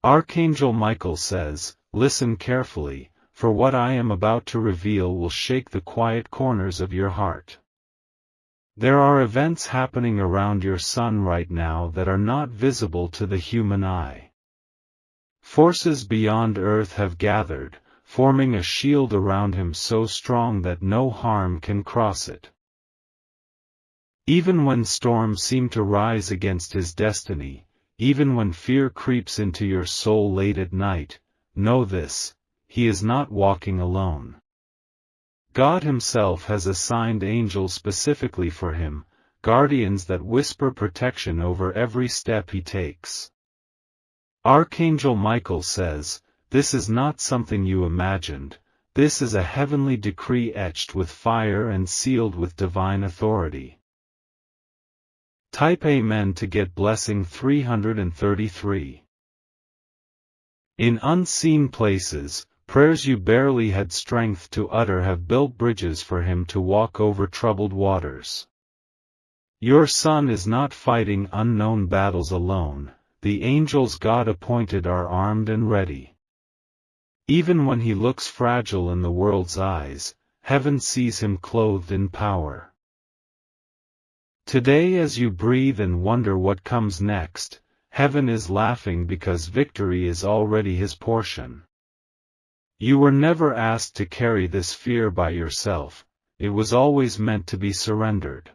Archangel Michael says, "Listen carefully, for what I am about to reveal will shake the quiet corners of your heart." There are events happening around your son right now that are not visible to the human eye. Forces beyond Earth have gathered, forming a shield around him so strong that no harm can cross it. Even when storms seem to rise against his destiny, even when fear creeps into your soul late at night, know this: he is not walking alone. God Himself has assigned angels specifically for him, guardians that whisper protection over every step he takes. Archangel Michael says, "This is not something you imagined, this is a heavenly decree etched with fire and sealed with divine authority." Type Amen to get blessing 333. In unseen places, prayers you barely had strength to utter have built bridges for him to walk over troubled waters. Your son is not fighting unknown battles alone, the angels God appointed are armed and ready. Even when he looks fragile in the world's eyes, heaven sees him clothed in power. Today, as you breathe and wonder what comes next, heaven is laughing because victory is already his portion. You were never asked to carry this fear by yourself, it was always meant to be surrendered.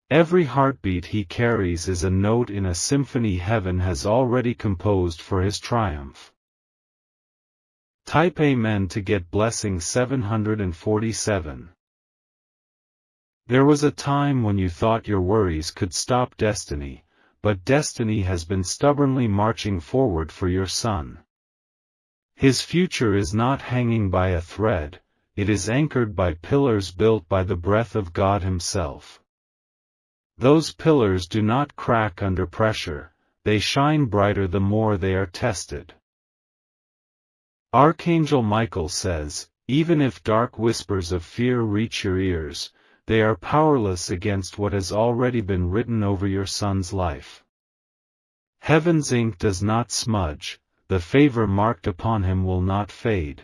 Every heartbeat he carries is a note in a symphony heaven has already composed for his triumph. Type Amen to get blessing 747. There was a time when you thought your worries could stop destiny, but destiny has been stubbornly marching forward for your son. His future is not hanging by a thread, it is anchored by pillars built by the breath of God Himself. Those pillars do not crack under pressure, they shine brighter the more they are tested. Archangel Michael says, "Even if dark whispers of fear reach your ears, they are powerless against what has already been written over your son's life. Heaven's ink does not smudge, the favor marked upon him will not fade.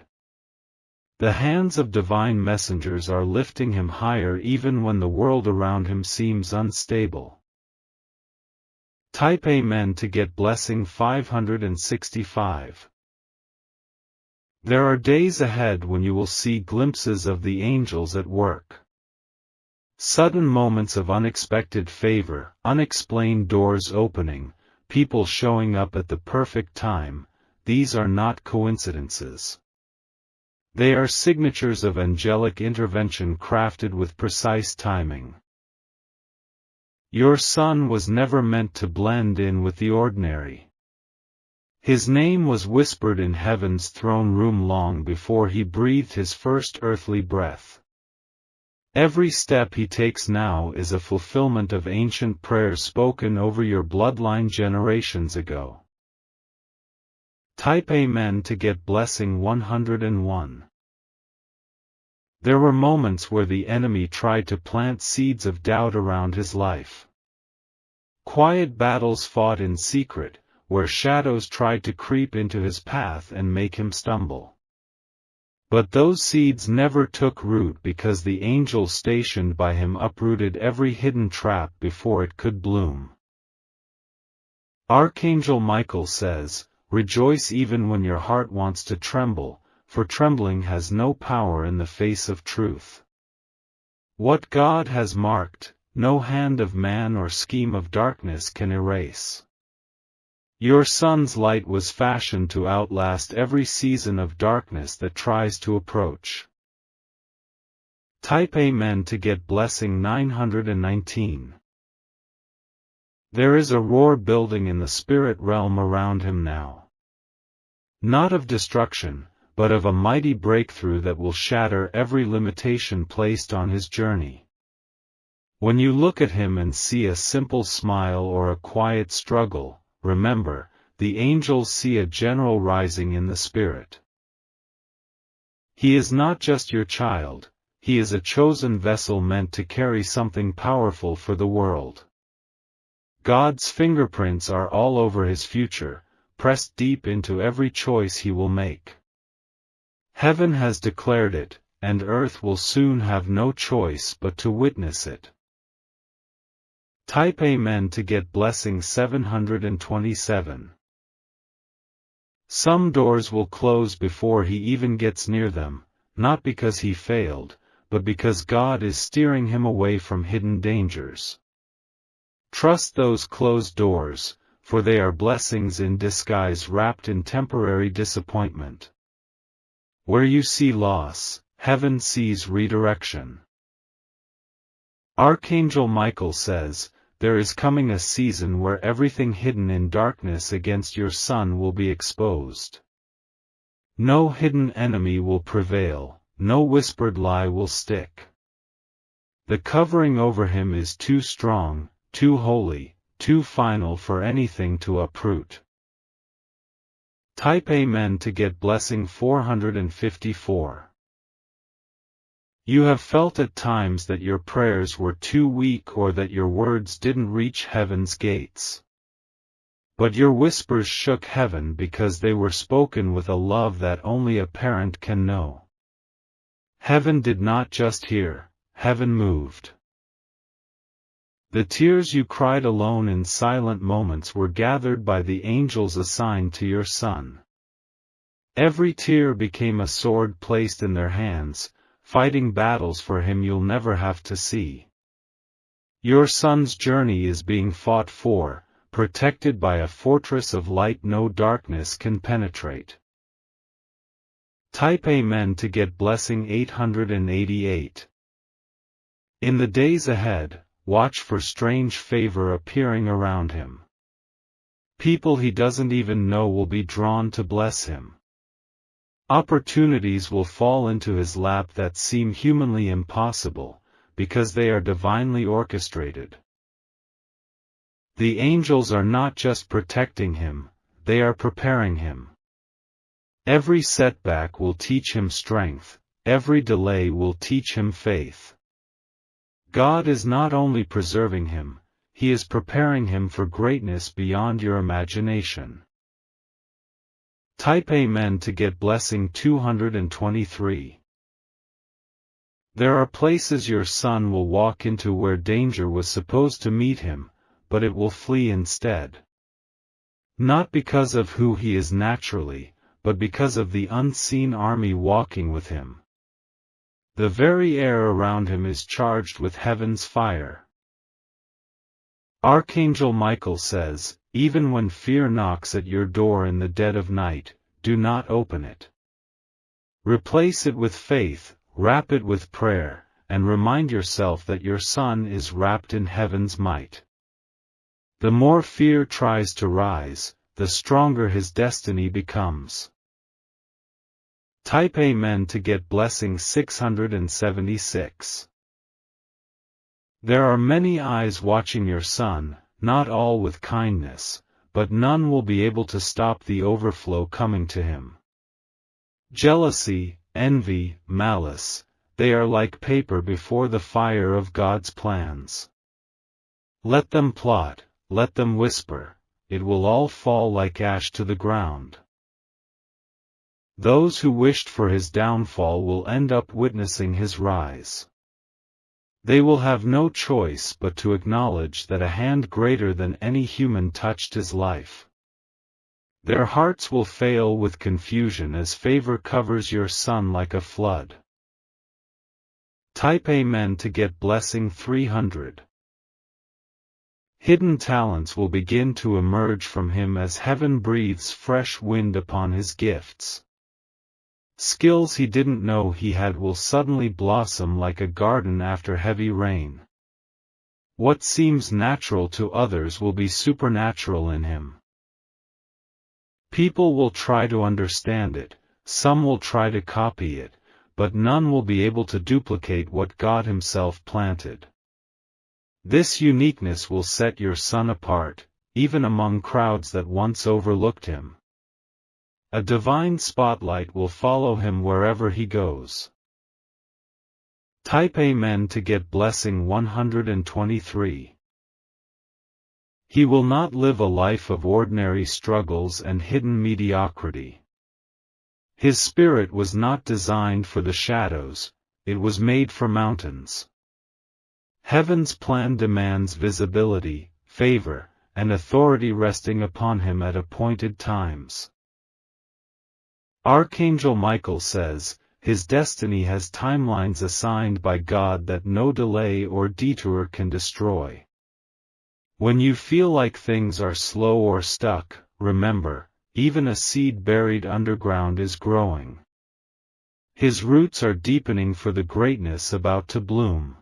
The hands of divine messengers are lifting him higher even when the world around him seems unstable." Type Amen to get blessing 565. There are days ahead when you will see glimpses of the angels at work. Sudden moments of unexpected favor, unexplained doors opening, people showing up at the perfect time, these are not coincidences. They are signatures of angelic intervention crafted with precise timing. Your son was never meant to blend in with the ordinary. His name was whispered in heaven's throne room long before he breathed his first earthly breath. Every step he takes now is a fulfillment of ancient prayers spoken over your bloodline generations ago. Type Amen to get blessing 101. There were moments where the enemy tried to plant seeds of doubt around his life. Quiet battles fought in secret, where shadows tried to creep into his path and make him stumble. But those seeds never took root because the angel stationed by him uprooted every hidden trap before it could bloom. Archangel Michael says, "Rejoice even when your heart wants to tremble, for trembling has no power in the face of truth. What God has marked, no hand of man or scheme of darkness can erase." Your son's light was fashioned to outlast every season of darkness that tries to approach. Type Amen to get blessing 919. There is a roar building in the spirit realm around him now. Not of destruction, but of a mighty breakthrough that will shatter every limitation placed on his journey. When you look at him and see a simple smile or a quiet struggle, remember, the angels see a general rising in the spirit. He is not just your child, he is a chosen vessel meant to carry something powerful for the world. God's fingerprints are all over his future, pressed deep into every choice he will make. Heaven has declared it, and earth will soon have no choice but to witness it. Type Amen to get blessing 727. Some doors will close before he even gets near them, not because he failed, but because God is steering him away from hidden dangers. Trust those closed doors, for they are blessings in disguise wrapped in temporary disappointment. Where you see loss, heaven sees redirection. Archangel Michael says, there is coming a season where everything hidden in darkness against your son will be exposed. No hidden enemy will prevail, no whispered lie will stick. The covering over him is too strong, too holy, too final for anything to uproot. Type Amen to get blessing 454. You have felt at times that your prayers were too weak or that your words didn't reach heaven's gates. But your whispers shook heaven because they were spoken with a love that only a parent can know. Heaven did not just hear, heaven moved. The tears you cried alone in silent moments were gathered by the angels assigned to your son. Every tear became a sword placed in their hands, fighting battles for him you'll never have to see. Your son's journey is being fought for, protected by a fortress of light no darkness can penetrate. Type Amen to get blessing 888. In the days ahead, watch for strange favor appearing around him. People he doesn't even know will be drawn to bless him. Opportunities will fall into his lap that seem humanly impossible, because they are divinely orchestrated. The angels are not just protecting him, they are preparing him. Every setback will teach him strength, every delay will teach him faith. God is not only preserving him, He is preparing him for greatness beyond your imagination. Type Amen to get blessing 223. There are places your son will walk into where danger was supposed to meet him, but it will flee instead. Not because of who he is naturally, but because of the unseen army walking with him. The very air around him is charged with heaven's fire. Archangel Michael says, even when fear knocks at your door in the dead of night, do not open it. Replace it with faith, wrap it with prayer, and remind yourself that your son is wrapped in heaven's might. The more fear tries to rise, the stronger his destiny becomes. Type Amen to get blessing 676. There are many eyes watching your son, not all with kindness, but none will be able to stop the overflow coming to him. Jealousy, envy, malice, they are like paper before the fire of God's plans. Let them plot, let them whisper, it will all fall like ash to the ground. Those who wished for his downfall will end up witnessing his rise. They will have no choice but to acknowledge that a hand greater than any human touched his life. Their hearts will fail with confusion as favor covers your son like a flood. Type Amen to get blessing 300. Hidden talents will begin to emerge from him as heaven breathes fresh wind upon his gifts. Skills he didn't know he had will suddenly blossom like a garden after heavy rain. What seems natural to others will be supernatural in him. People will try to understand it, some will try to copy it, but none will be able to duplicate what God Himself planted. This uniqueness will set your son apart, even among crowds that once overlooked him. A divine spotlight will follow him wherever he goes. Type Amen to get blessing 123. He will not live a life of ordinary struggles and hidden mediocrity. His spirit was not designed for the shadows, it was made for mountains. Heaven's plan demands visibility, favor, and authority resting upon him at appointed times. Archangel Michael says, his destiny has timelines assigned by God that no delay or detour can destroy. When you feel like things are slow or stuck, remember, even a seed buried underground is growing. His roots are deepening for the greatness about to bloom.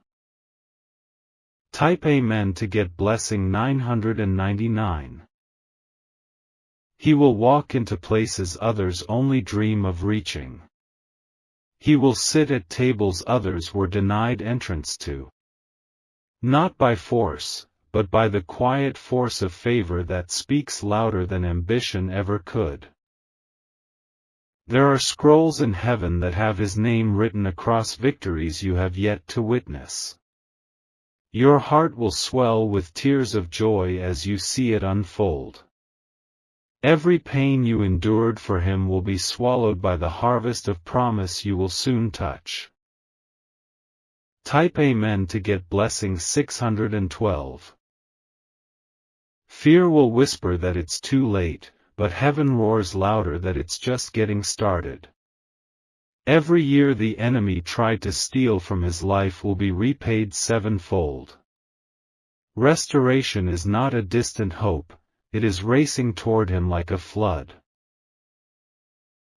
Type Amen to get blessing 999. He will walk into places others only dream of reaching. He will sit at tables others were denied entrance to. Not by force, but by the quiet force of favor that speaks louder than ambition ever could. There are scrolls in heaven that have his name written across victories you have yet to witness. Your heart will swell with tears of joy as you see it unfold. Every pain you endured for him will be swallowed by the harvest of promise you will soon touch. Type Amen to get blessing 612. Fear will whisper that it's too late, but heaven roars louder that it's just getting started. Every year the enemy tried to steal from his life will be repaid sevenfold. Restoration is not a distant hope, it is racing toward him like a flood.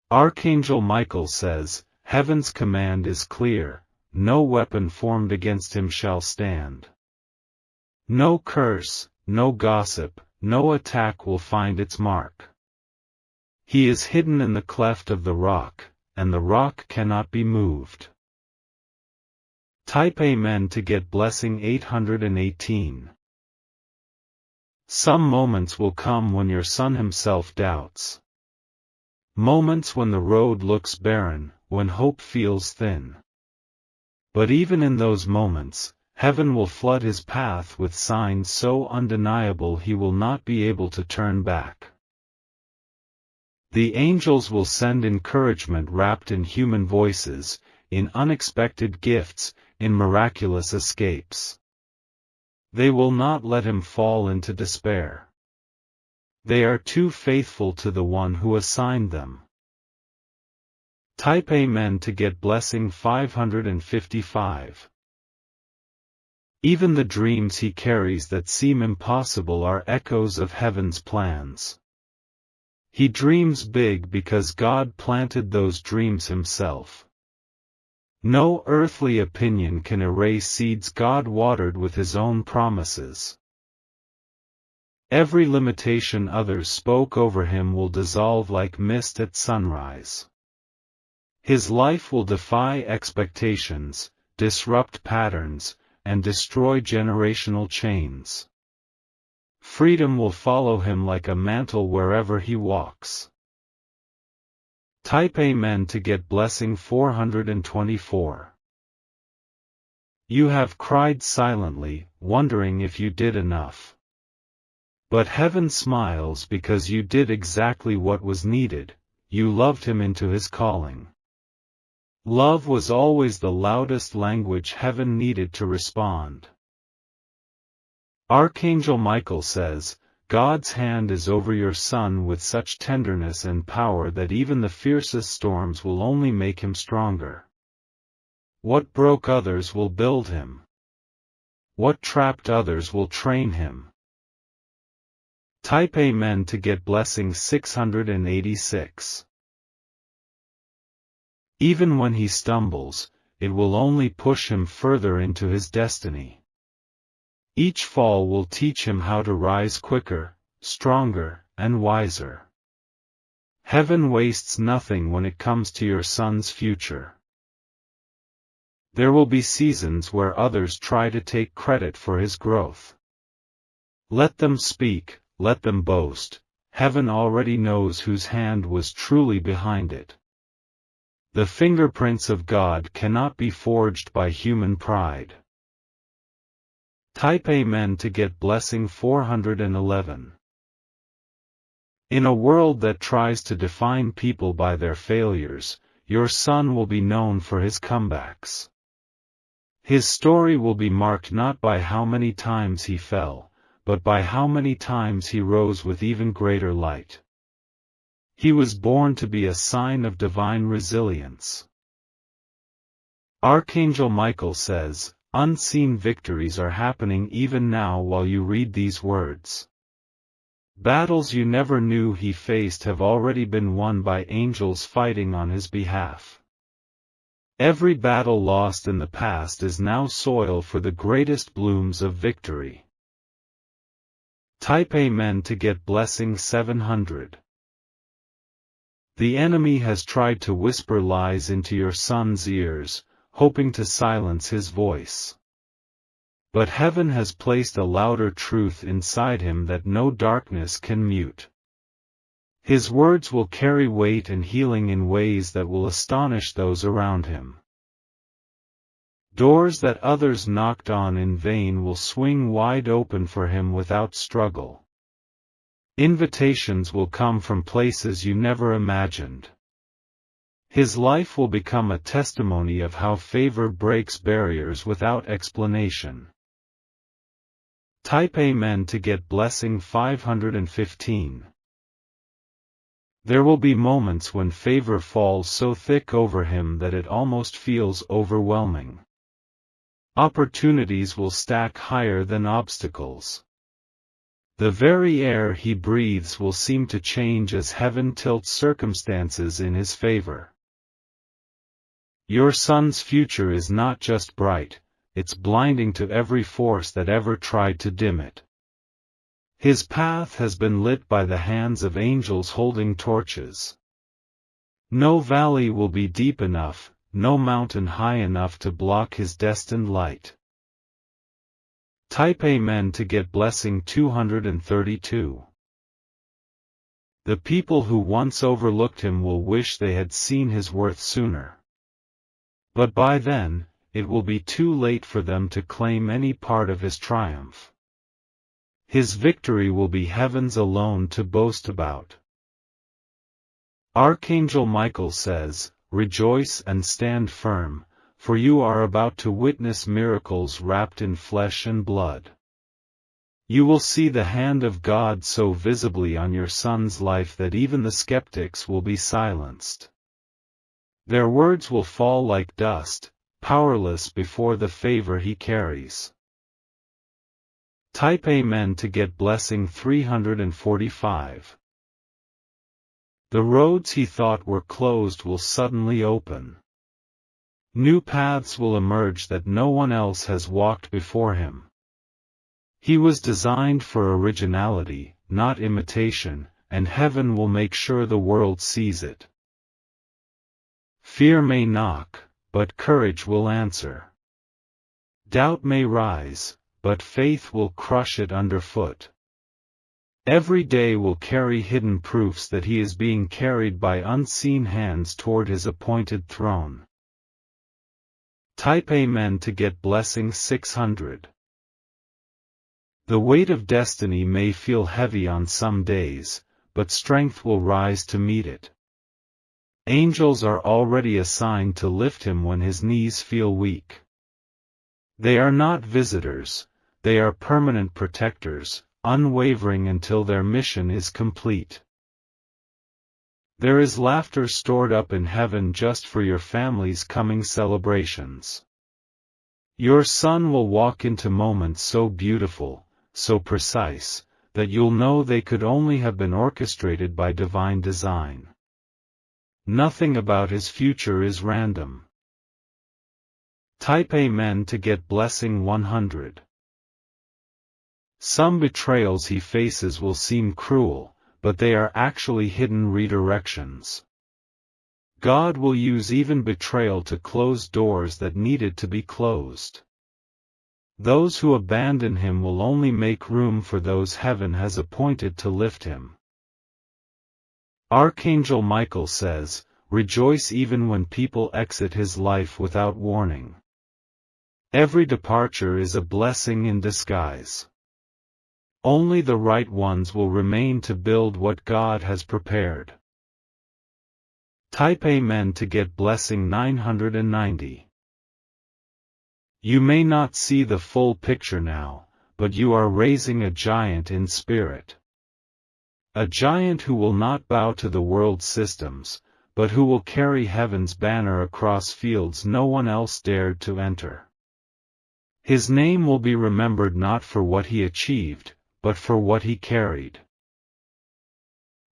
Archangel Michael says, heaven's command is clear, no weapon formed against him shall stand. No curse, no gossip, no attack will find its mark. He is hidden in the cleft of the rock, and the rock cannot be moved. Type Amen to get blessing 818. Some moments will come when your son himself doubts. Moments when the road looks barren, when hope feels thin. But even in those moments, heaven will flood his path with signs so undeniable he will not be able to turn back. The angels will send encouragement wrapped in human voices, in unexpected gifts, in miraculous escapes. They will not let him fall into despair. They are too faithful to the one who assigned them. Type Amen to get blessing 555. Even the dreams he carries that seem impossible are echoes of heaven's plans. He dreams big because God planted those dreams himself. No earthly opinion can erase seeds God watered with his own promises. Every limitation others spoke over him will dissolve like mist at sunrise. His life will defy expectations, disrupt patterns, and destroy generational chains. Freedom will follow him like a mantle wherever he walks. Type Amen to get blessing 424. You have cried silently, wondering if you did enough. But heaven smiles because you did exactly what was needed, you loved him into his calling. Love was always the loudest language heaven needed to respond. Archangel Michael says, God's hand is over your son with such tenderness and power that even the fiercest storms will only make him stronger. What broke others will build him. What trapped others will train him. Type Amen to get blessing 686. Even when he stumbles, it will only push him further into his destiny. Each fall will teach him how to rise quicker, stronger, and wiser. Heaven wastes nothing when it comes to your son's future. There will be seasons where others try to take credit for his growth. Let them speak, let them boast, heaven already knows whose hand was truly behind it. The fingerprints of God cannot be forged by human pride. Type Amen to get blessing 411. In a world that tries to define people by their failures, your son will be known for his comebacks. His story will be marked not by how many times he fell, but by how many times he rose with even greater light. He was born to be a sign of divine resilience. Archangel Michael says, unseen victories are happening even now while you read these words. Battles you never knew he faced have already been won by angels fighting on his behalf. Every battle lost in the past is now soil for the greatest blooms of victory. Type Amen to get blessing 700. The enemy has tried to whisper lies into your son's ears, hoping to silence his voice. But heaven has placed a louder truth inside him that no darkness can mute. His words will carry weight and healing in ways that will astonish those around him. Doors that others knocked on in vain will swing wide open for him without struggle. Invitations will come from places you never imagined. His life will become a testimony of how favor breaks barriers without explanation. Type Amen to get blessing 515. There will be moments when favor falls so thick over him that it almost feels overwhelming. Opportunities will stack higher than obstacles. The very air he breathes will seem to change as heaven tilts circumstances in his favor. Your son's future is not just bright, it's blinding to every force that ever tried to dim it. His path has been lit by the hands of angels holding torches. No valley will be deep enough, no mountain high enough to block his destined light. Type Amen to get blessing 232. The people who once overlooked him will wish they had seen his worth sooner. But by then, it will be too late for them to claim any part of his triumph. His victory will be heaven's alone to boast about. Archangel Michael says, rejoice and stand firm, for you are about to witness miracles wrapped in flesh and blood. You will see the hand of God so visibly on your son's life that even the skeptics will be silenced. Their words will fall like dust, powerless before the favor he carries. Type Amen to get blessing 345. The roads he thought were closed will suddenly open. New paths will emerge that no one else has walked before him. He was designed for originality, not imitation, and heaven will make sure the world sees it. Fear may knock, but courage will answer. Doubt may rise, but faith will crush it underfoot. Every day will carry hidden proofs that he is being carried by unseen hands toward his appointed throne. Type Amen to get blessing 600. The weight of destiny may feel heavy on some days, but strength will rise to meet it. Angels are already assigned to lift him when his knees feel weak. They are not visitors, they are permanent protectors, unwavering until their mission is complete. There is laughter stored up in heaven just for your family's coming celebrations. Your son will walk into moments so beautiful, so precise, that you'll know they could only have been orchestrated by divine design. Nothing about his future is random. Type Amen to get blessing 100. Some betrayals he faces will seem cruel, but they are actually hidden redirections. God will use even betrayal to close doors that needed to be closed. Those who abandon him will only make room for those heaven has appointed to lift him. Archangel Michael says, rejoice even when people exit his life without warning. Every departure is a blessing in disguise. Only the right ones will remain to build what God has prepared. Type Amen to get blessing 990. You may not see the full picture now, but you are raising a giant in spirit. A giant who will not bow to the world's systems, but who will carry heaven's banner across fields no one else dared to enter. His name will be remembered not for what he achieved, but for what he carried.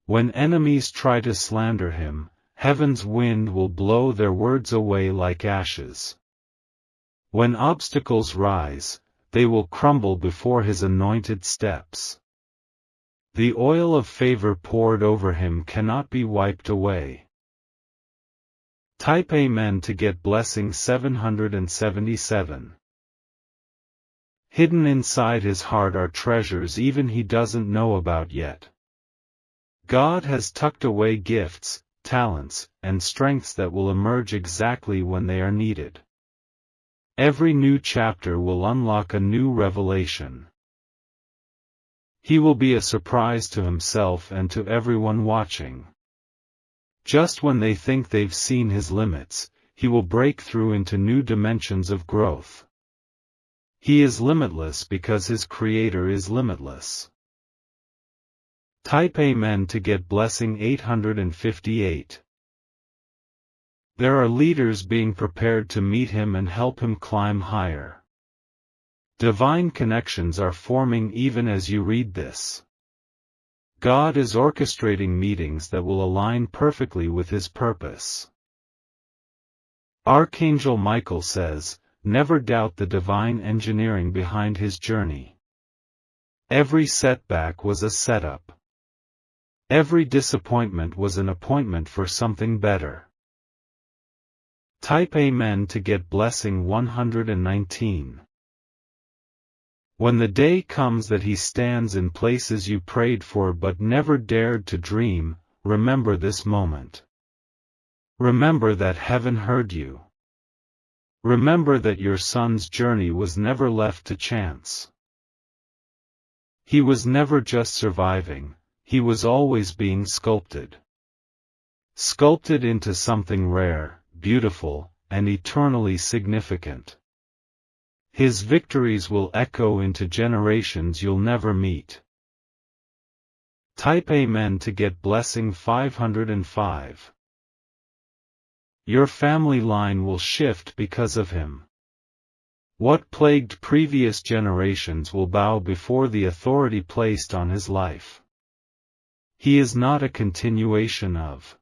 When enemies try to slander him, heaven's wind will blow their words away like ashes. When obstacles rise, they will crumble before his anointed steps. The oil of favor poured over him cannot be wiped away. Type Amen to get blessing 777. Hidden inside his heart are treasures even he doesn't know about yet. God has tucked away gifts, talents, and strengths that will emerge exactly when they are needed. Every new chapter will unlock a new revelation. He will be a surprise to himself and to everyone watching. Just when they think they've seen his limits, he will break through into new dimensions of growth. He is limitless because his Creator is limitless. Type Amen to get blessing 858. There are leaders being prepared to meet him and help him climb higher. Divine connections are forming even as you read this. God is orchestrating meetings that will align perfectly with his purpose. Archangel Michael says, never doubt the divine engineering behind his journey. Every setback was a setup. Every disappointment was an appointment for something better. Type Amen to get blessing 119. When the day comes that he stands in places you prayed for but never dared to dream, remember this moment. Remember that heaven heard you. Remember that your son's journey was never left to chance. He was never just surviving, he was always being sculpted. Sculpted into something rare, beautiful, and eternally significant. His victories will echo into generations you'll never meet. Type Amen to get blessing 505. Your family line will shift because of him. What plagued previous generations will bow before the authority placed on his life. He is not a continuation of.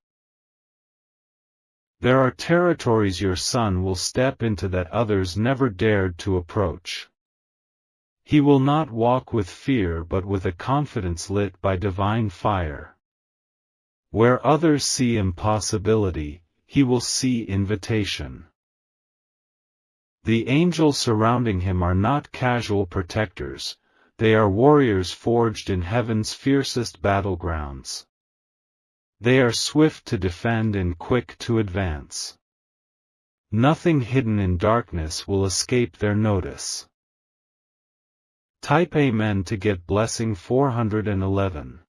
There are territories your son will step into that others never dared to approach. He will not walk with fear but with a confidence lit by divine fire. Where others see impossibility, he will see invitation. The angels surrounding him are not casual protectors, they are warriors forged in heaven's fiercest battlegrounds. They are swift to defend and quick to advance. Nothing hidden in darkness will escape their notice. Type Amen to get blessing 411.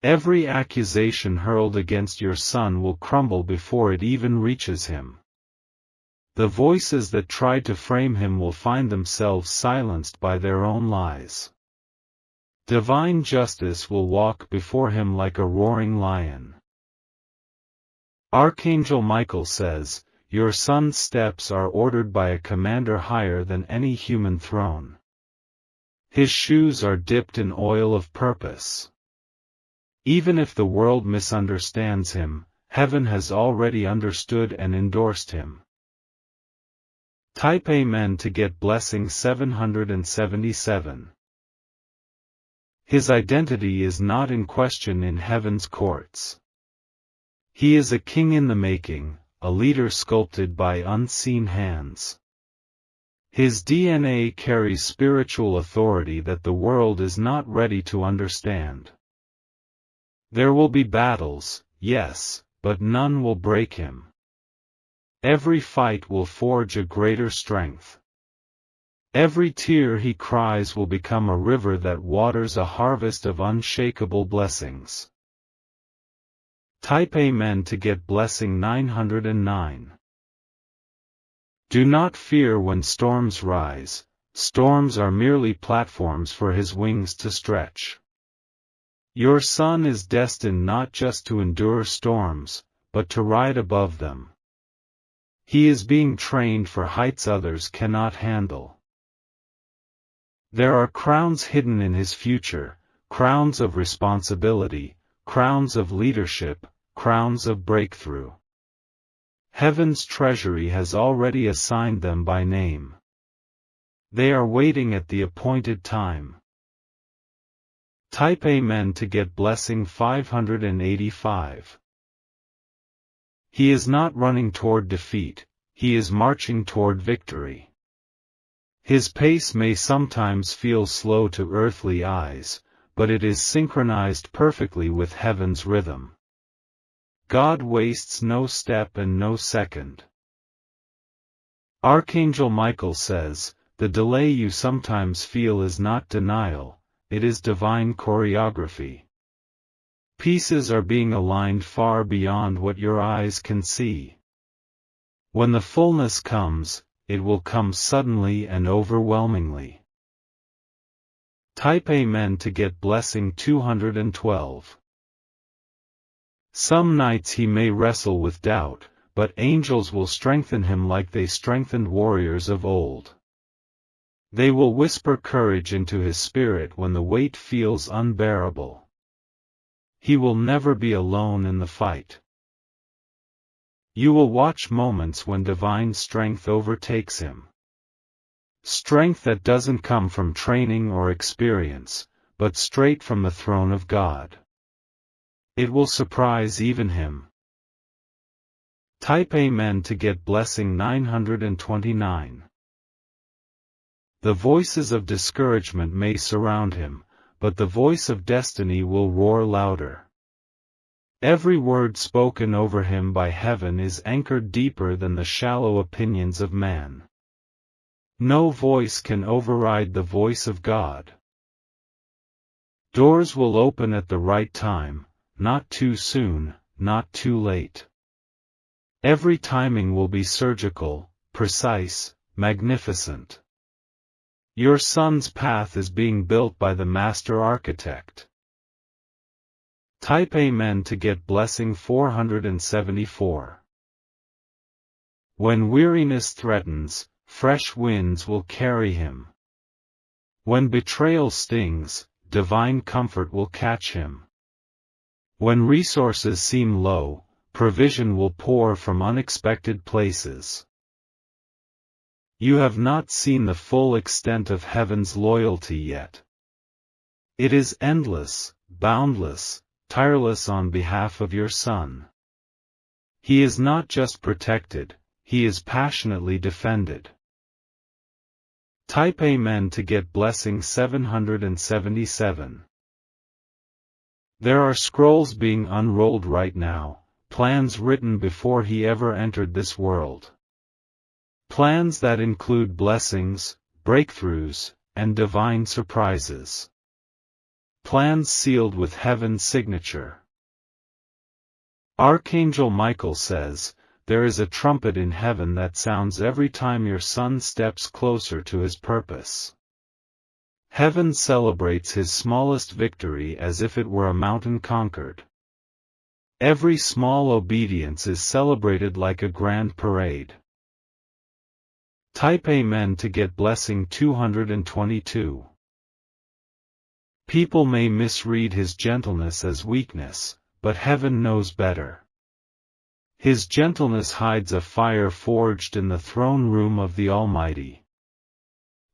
Every accusation hurled against your son will crumble before it even reaches him. The voices that tried to frame him will find themselves silenced by their own lies. Divine justice will walk before him like a roaring lion. Archangel Michael says, your son's steps are ordered by a commander higher than any human throne. His shoes are dipped in oil of purpose. Even if the world misunderstands him, heaven has already understood and endorsed him. Type Amen to get blessing 777. His identity is not in question in heaven's courts. He is a king in the making, a leader sculpted by unseen hands. His DNA carries spiritual authority that the world is not ready to understand. There will be battles, yes, but none will break him. Every fight will forge a greater strength. Every tear he cries will become a river that waters a harvest of unshakable blessings. Type Amen to get blessing 909. Do not fear when storms rise. Storms are merely platforms for his wings to stretch. Your son is destined not just to endure storms, but to ride above them. He is being trained for heights others cannot handle. There are crowns hidden in his future, crowns of responsibility, crowns of leadership, crowns of breakthrough. Heaven's treasury has already assigned them by name. They are waiting at the appointed time. Type Amen to get blessing 585. He is not running toward defeat, he is marching toward victory. His pace may sometimes feel slow to earthly eyes, but it is synchronized perfectly with heaven's rhythm. God wastes no step and no second. Archangel Michael says, the delay you sometimes feel is not denial, it is divine choreography. Pieces are being aligned far beyond what your eyes can see. When the fullness comes, it will come suddenly and overwhelmingly. Type Amen to get blessing 212. Some nights he may wrestle with doubt, but angels will strengthen him like they strengthened warriors of old. They will whisper courage into his spirit when the weight feels unbearable. He will never be alone in the fight. You will watch moments when divine strength overtakes him. Strength that doesn't come from training or experience, but straight from the throne of God. It will surprise even him. Type Amen to get blessing 929. The voices of discouragement may surround him, but the voice of destiny will roar louder. Every word spoken over him by heaven is anchored deeper than the shallow opinions of man. No voice can override the voice of God. Doors will open at the right time, not too soon, not too late. Every timing will be surgical, precise, magnificent. Your son's path is being built by the master architect. Type Amen to get blessing 474. When weariness threatens, fresh winds will carry him. When betrayal stings, divine comfort will catch him. When resources seem low, provision will pour from unexpected places. You have not seen the full extent of heaven's loyalty yet. It is endless, boundless, tireless on behalf of your son. He is not just protected, he is passionately defended. Type Amen to get blessing 777. There are scrolls being unrolled right now, plans written before he ever entered this world. Plans that include blessings, breakthroughs, and divine surprises. Plans sealed with heaven's signature. Archangel Michael says, there is a trumpet in heaven that sounds every time your son steps closer to his purpose. Heaven celebrates his smallest victory as if it were a mountain conquered. Every small obedience is celebrated like a grand parade. Type Amen to get blessing 222. People may misread his gentleness as weakness, but heaven knows better. His gentleness hides a fire forged in the throne room of the Almighty.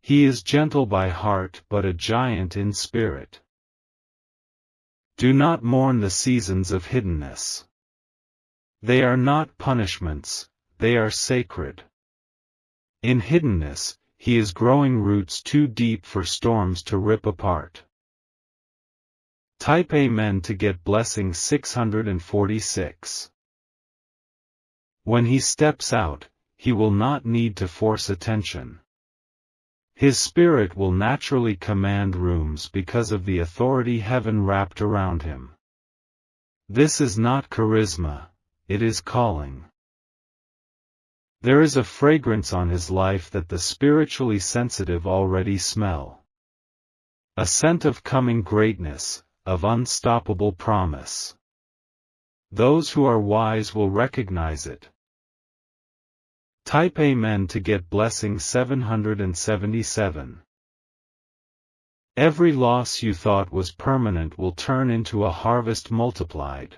He is gentle by heart but a giant in spirit. Do not mourn the seasons of hiddenness. They are not punishments, they are sacred. In hiddenness, he is growing roots too deep for storms to rip apart. Type Amen to get blessing 646. When he steps out, he will not need to force attention. His spirit will naturally command rooms because of the authority heaven wrapped around him. This is not charisma, it is calling. There is a fragrance on his life that the spiritually sensitive already smell. A scent of coming greatness, of unstoppable promise. Those who are wise will recognize it. Type Amen to get blessing 777. Every loss you thought was permanent will turn into a harvest multiplied.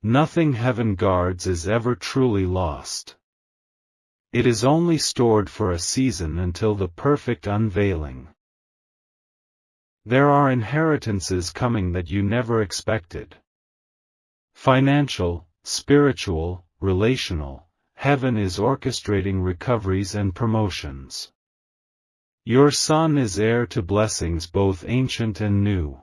Nothing heaven guards is ever truly lost. It is only stored for a season until the perfect unveiling. There are inheritances coming that you never expected. Financial, spiritual, relational. Heaven is orchestrating recoveries and promotions. Your son is heir to blessings both ancient and new.